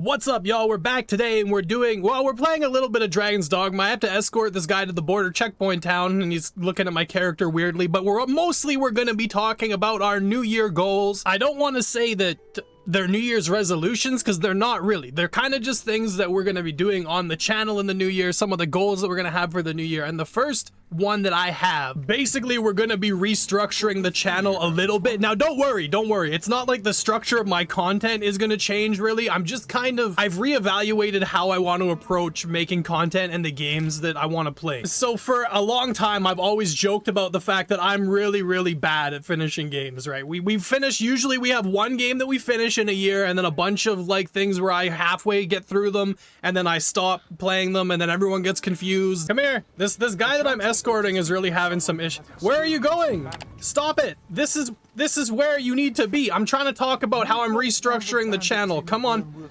What's up, y'all? We're back today and we're playing a little bit of Dragon's Dogma. I have to escort this guy to the border checkpoint town and he's looking at my character weirdly, but we're gonna be talking about our New Year goals. I don't want to say that they're New Year's resolutions because they're not really. They're kind of just things that we're gonna be doing on the channel in the new year, some of the goals that we're gonna have for the new year. And the first one that I have, basically we're gonna be restructuring the channel a little bit. Now don't worry, it's not like the structure of my content is gonna change really. I'm just I've reevaluated how I want to approach making content and the games that I want to play. So for a long time I've always joked about the fact that I'm really bad at finishing games, right? Usually we have one game that we finish in a year and then a bunch of like things where I halfway get through them and then I stop playing them and then everyone gets confused. Come here. This guy that I'm escorting is really having some issues. Where are you going? Stop it. This is where you need to be. I'm trying to talk about how I'm restructuring the channel. Come on.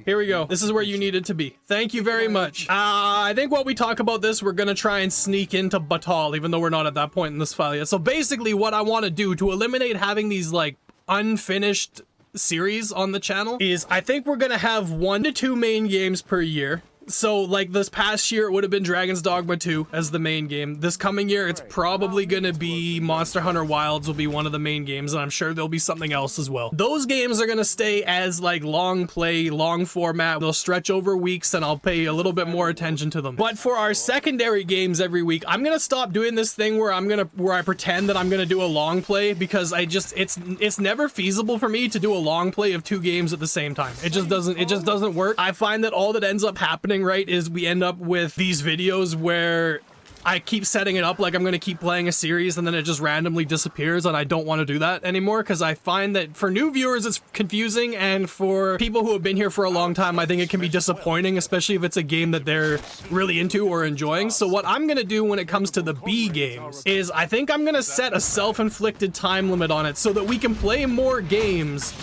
Here we go. This is where you needed to be. Thank you very much. I think while we talk about this, we're gonna try and sneak into Batal, even though we're not at that point in this file yet. So basically what I want to do to eliminate having these like unfinished series on the channel is I think we're gonna have 1 to 2 main games per year. So like this past year it would have been Dragon's Dogma II as the main game. This coming year it's probably gonna be Monster Hunter Wilds will be one of the main games, and I'm sure there'll be something else as well. Those games are gonna stay as like long play, long format. They'll stretch over weeks and I'll pay a little bit more attention to them. But for our secondary games every week, I'm gonna stop doing this thing where I pretend that I'm gonna do a long play, because it's never feasible for me to do a long play of 2 games at the same time. It just doesn't work. I find that all that ends up happening, right, is we end up with these videos where I keep setting it up like I'm going to keep playing a series and then it just randomly disappears, and I don't want to do that anymore because I find that for new viewers it's confusing, and for people who have been here for a long time I think it can be disappointing, especially if it's a game that they're really into or enjoying. So what I'm going to do when it comes to the B games is I think I'm going to set a self-inflicted time limit on it so that we can play more games,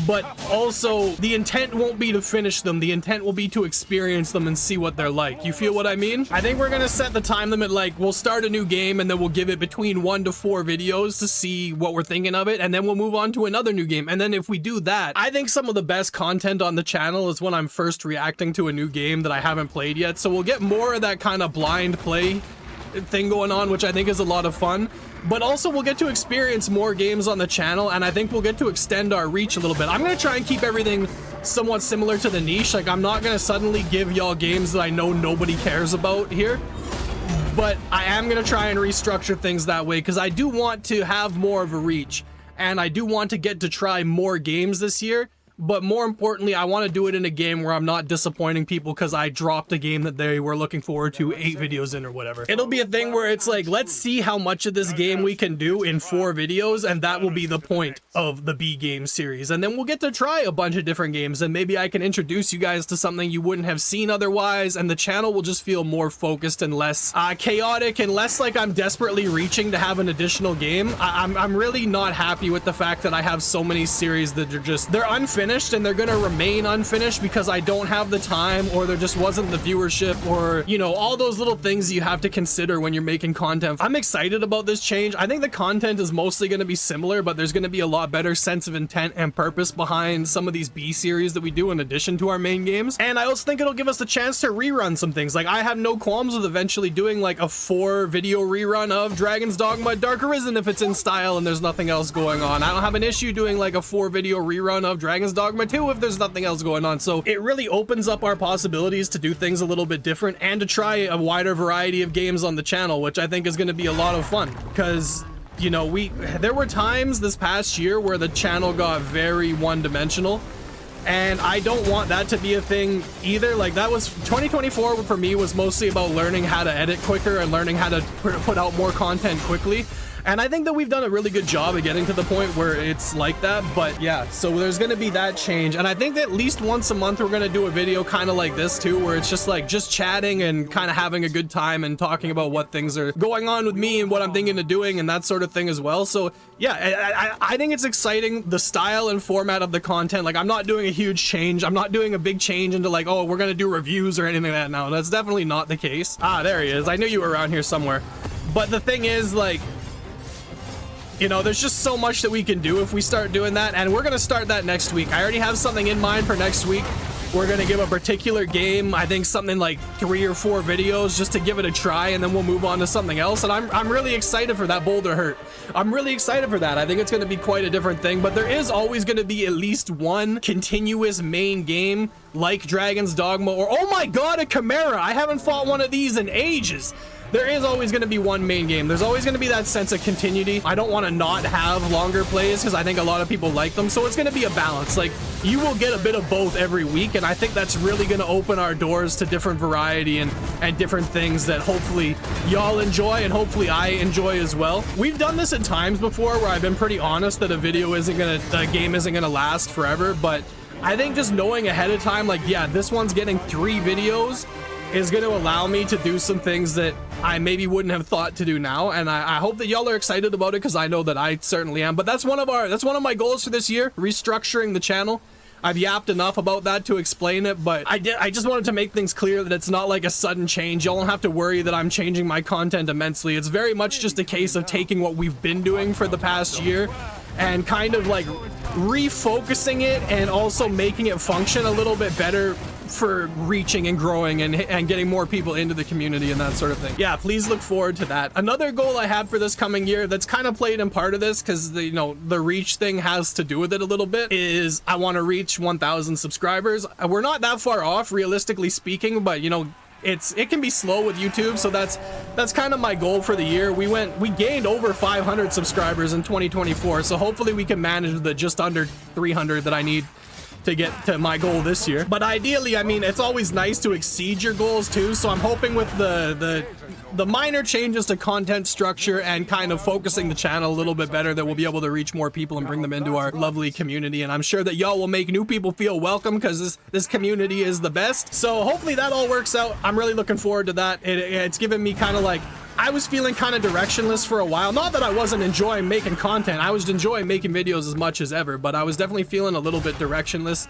but also the intent won't be to finish them. The intent will be to experience them and see what they're like. You feel what I mean? I think we're gonna set the time limit like we'll start a new game and then we'll give it between 1 to 4 videos to see what we're thinking of it, and then we'll move on to another new game. And then if we do that, I think some of the best content on the channel is when I'm first reacting to a new game that I haven't played yet. So we'll get more of that kind of blind play thing going on, which I think is a lot of fun. But also we'll get to experience more games on the channel, and I think we'll get to extend our reach a little bit. I'm gonna try and keep everything somewhat similar to the niche. Like I'm not gonna suddenly give y'all games that I know nobody cares about here, but I am gonna try and restructure things that way because I do want to have more of a reach, and I do want to get to try more games this year. But more importantly, I want to do it in a game where I'm not disappointing people because I dropped a game that they were looking forward to 8 videos in or whatever. It'll be a thing where it's like, let's see how much of this game we can do in 4 videos, and that will be the point of the B game series. And then we'll get to try a bunch of different games, and maybe I can introduce you guys to something you wouldn't have seen otherwise, and the channel will just feel more focused and less chaotic, and less like I'm desperately reaching to have an additional game. I'm really not happy with the fact that I have so many series that are they're unfinished, and they're gonna remain unfinished because I don't have the time, or there just wasn't the viewership, or you know, all those little things you have to consider when you're making content. I'm excited about this change. I think the content is mostly going to be similar, but there's going to be a lot better sense of intent and purpose behind some of these B series that we do in addition to our main games. And I also think it'll give us the chance to rerun some things. Like I have no qualms with eventually doing like a 4 video rerun of Dragon's Dogma Dark Arisen if it's in style and there's nothing else going on. I don't have an issue doing like a 4 video rerun of Dragon's Dogma II if there's nothing else going on. So it really opens up our possibilities to do things a little bit different and to try a wider variety of games on the channel, which I think is going to be a lot of fun because, you know, there were times this past year where the channel got very one-dimensional, and I don't want that to be a thing either. Like that was 2024 for me was mostly about learning how to edit quicker and learning how to put out more content quickly. And I think that we've done a really good job of getting to the point where it's like that. But yeah, so there's going to be that change. And I think that at least once a month, we're going to do a video kind of like this too, where it's just like chatting and kind of having a good time and talking about what things are going on with me and what I'm thinking of doing and that sort of thing as well. So yeah, I think it's exciting, the style and format of the content. Like I'm not doing a huge change. I'm not doing a big change into like, oh, we're going to do reviews or anything like that now. That's definitely not the case. Ah, there he is. I knew you were around here somewhere. But the thing is, like, you know, there's just so much that we can do if we start doing that, and we're gonna start that next week. I already have something in mind for next week. We're gonna give a particular game, I think something like 3 or 4 videos just to give it a try, and then we'll move on to something else. And I'm really excited for that Boulder Hurt. I'm really excited for that. I think it's gonna be quite a different thing, but there is always gonna be at least one continuous main game like Dragon's Dogma, or oh my god, a Chimera. I haven't fought one of these in ages. There is always going to be one main game. There's always going to be that sense of continuity. I don't want to not have longer plays because I think a lot of people like them. So it's going to be a balance. Like, you will get a bit of both every week, and I think that's really going to open our doors to different variety and different things that hopefully y'all enjoy and hopefully I enjoy as well. We've done this at times before where I've been pretty honest that a game isn't going to last forever, but I think just knowing ahead of time, like, yeah, this one's getting 3 videos is going to allow me to do some things that I maybe wouldn't have thought to do now, and I hope that y'all are excited about it because I know that I certainly am. But that's one of my goals for this year, restructuring the channel. I've yapped enough about that to explain it, but I just wanted to make things clear that it's not like a sudden change. Y'all don't have to worry that I'm changing my content immensely. It's very much just a case of taking what we've been doing for the past year and kind of like refocusing it and also making it function a little bit better for reaching and growing and getting more people into the community and that sort of thing. Yeah, please look forward to that. Another goal I had for this coming year that's kind of played in part of this because the reach thing has to do with it a little bit is I want to reach 1,000 subscribers. We're not that far off, realistically speaking, but you know, it can be slow with YouTube, so that's kind of my goal for the year. We gained over 500 subscribers in 2024, so hopefully we can manage the just under 300 that I need to get to my goal this year. But ideally, I mean, it's always nice to exceed your goals too, so I'm hoping with the minor changes to content structure and kind of focusing the channel a little bit better that we'll be able to reach more people and bring them into our lovely community. And I'm sure that y'all will make new people feel welcome because this community is the best. So hopefully that all works out. I'm really looking forward to that. It's given me kind of like, I was feeling kind of directionless for a while. Not that I wasn't enjoying making content. I was enjoying making videos as much as ever, but I was definitely feeling a little bit directionless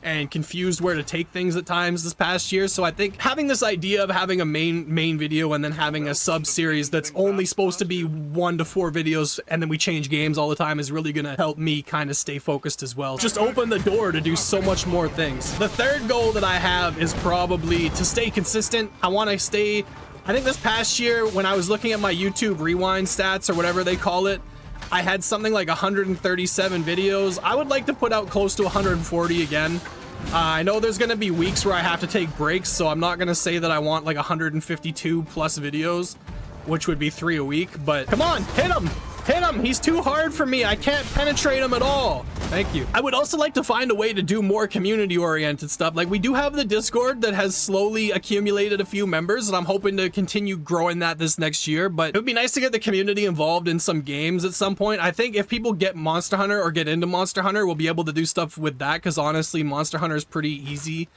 and confused where to take things at times this past year. So I think having this idea of having a main video and then having a sub series that's only supposed to be 1 to 4 videos and then we change games all the time is really gonna help me kind of stay focused as well. Just open the door to do so much more things. The third goal that I have is probably to stay consistent. I think this past year when I was looking at my YouTube rewind stats or whatever they call it, I had something like 137 videos. I would like to put out close to 140 again. I know there's gonna be weeks where I have to take breaks, so I'm not gonna say that I want like 152 plus videos, which would be 3 a week, but come on, hit him! Hit him! He's too hard for me. I can't penetrate him at all. Thank you. I would also like to find a way to do more community-oriented stuff. Like, we do have the Discord that has slowly accumulated a few members, and I'm hoping to continue growing that this next year, but it would be nice to get the community involved in some games at some point. I think if people get Monster Hunter or get into Monster Hunter, we'll be able to do stuff with that, because honestly, Monster Hunter is pretty easy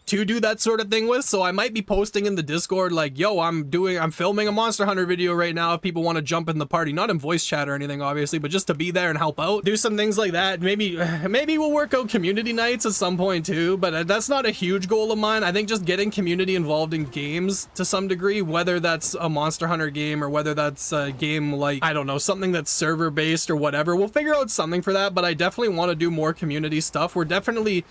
to do that sort of thing with. So I might be posting in the Discord like, yo, I'm filming a Monster Hunter video right now if people want to jump in the party, not in voice chat or anything obviously, but just to be there and help out, do some things like that. Maybe we'll work out community nights at some point too, but that's not a huge goal of mine. I think just getting community involved in games to some degree, whether that's a Monster Hunter game or whether that's a game like, I don't know, something that's server based or whatever, we'll figure out something for that. But I definitely want to do more community stuff. We're definitely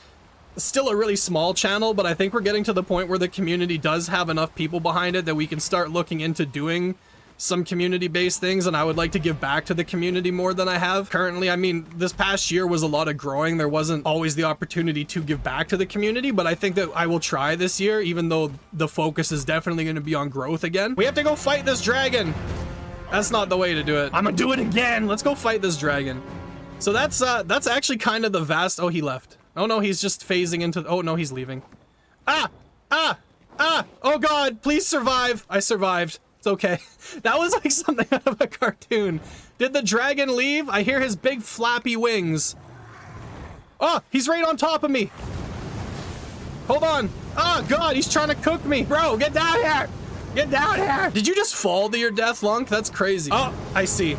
still a really small channel, but I think we're getting to the point where the community does have enough people behind it that we can start looking into doing some community-based things, and I would like to give back to the community more than I have currently. I mean, this past year was a lot of growing. There wasn't always the opportunity to give back to the community, but I think that I will try this year, even though the focus is definitely going to be on growth again. We have to go fight this dragon. That's not the way to do it. I'm gonna do it again. Let's go fight this dragon. So that's actually kind of the vast... Oh, he left. Oh no, he's just phasing into... Oh no, he's leaving. Ah! Ah! Ah! Oh god, please survive. I survived. It's okay. That was like something out of a cartoon. Did the dragon leave? I hear his big flappy wings. Oh, he's right on top of me. Hold on. Oh god, he's trying to cook me. Bro, get down here. Get down here. Did you just fall to your death, Lunk? That's crazy. Oh, I see.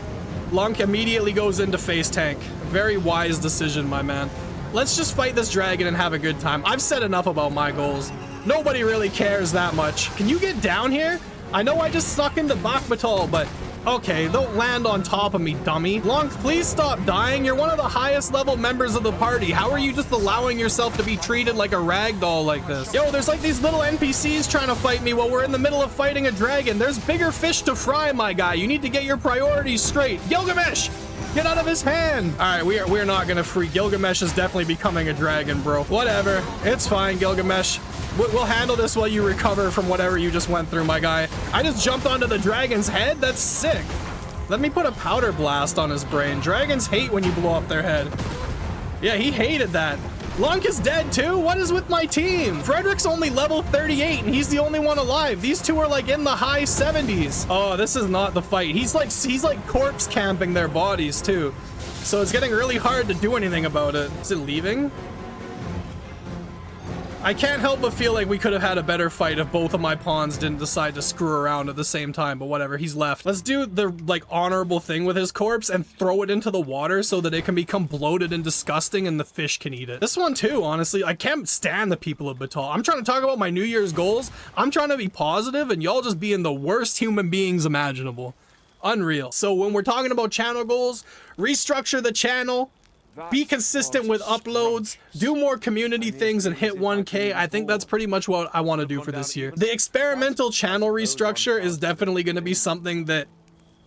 Lunk immediately goes into face tank. Very wise decision, my man. Let's just fight this dragon and have a good time. I've said enough about my goals. Nobody really cares that much. Can you get down here? I know I just snuck into Bakbatal, but Okay, don't land on top of me, dummy. Long, please stop dying. You're one of the highest level members of the party. How are you just allowing yourself to be treated like a rag doll like this? Yo, there's like these little NPCs trying to fight me while we're in the middle of fighting a dragon. There's bigger fish to fry, my guy. You need to get your priorities straight. Gilgamesh! Get out of his hand. All right, we're not gonna free. Gilgamesh is definitely becoming a dragon, bro. Whatever. It's fine, Gilgamesh. We'll handle this while you recover from whatever you just went through, my guy. I just jumped onto the dragon's head. That's sick. Let me put a powder blast on his brain. Dragons hate when you blow up their head. Yeah, he hated that. Lunk is dead too? What is with my team? Frederick's only level 38 and he's the only one alive. These two are like in the high 70s. Oh, this is not the fight. He's like corpse camping their bodies too. So it's getting really hard to do anything about it. Is it leaving? I can't help but feel like we could have had a better fight if both of my pawns didn't decide to screw around at the same time, but whatever, he's left. Let's do the like honorable thing with his corpse and throw it into the water so that it can become bloated and disgusting and the fish can eat it. This one too, honestly, I can't stand the people of Batal. I'm trying to talk about my New Year's goals. I'm trying to be positive and y'all just being the worst human beings imaginable. Unreal. So when we're talking about channel goals, restructure the channel, be consistent with uploads, do more community things, and hit 1K. I think that's pretty much what I want to do for this year. The experimental channel restructure is definitely going to be something that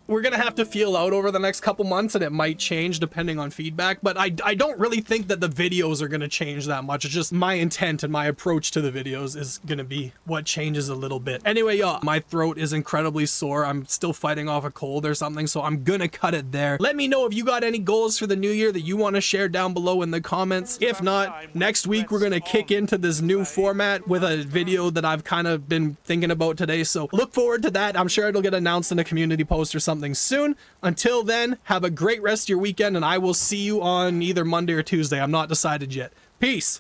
we're going to have to feel out over the next couple months, and it might change depending on feedback, but I don't really think that the videos are going to change that much. It's just my intent and my approach to the videos is going to be what changes a little bit. Anyway, y'all, my throat is incredibly sore. I'm still fighting off a cold or something, so I'm going to cut it there. Let me know if you got any goals for the new year that you want to share down below in the comments. If not, next week we're going to kick into this new format with a video that I've kind of been thinking about today, so look forward to that. I'm sure it'll get announced in a community post or something soon. Until then, have a great rest of your weekend, and I will see you on either Monday or Tuesday. I'm not decided yet. Peace.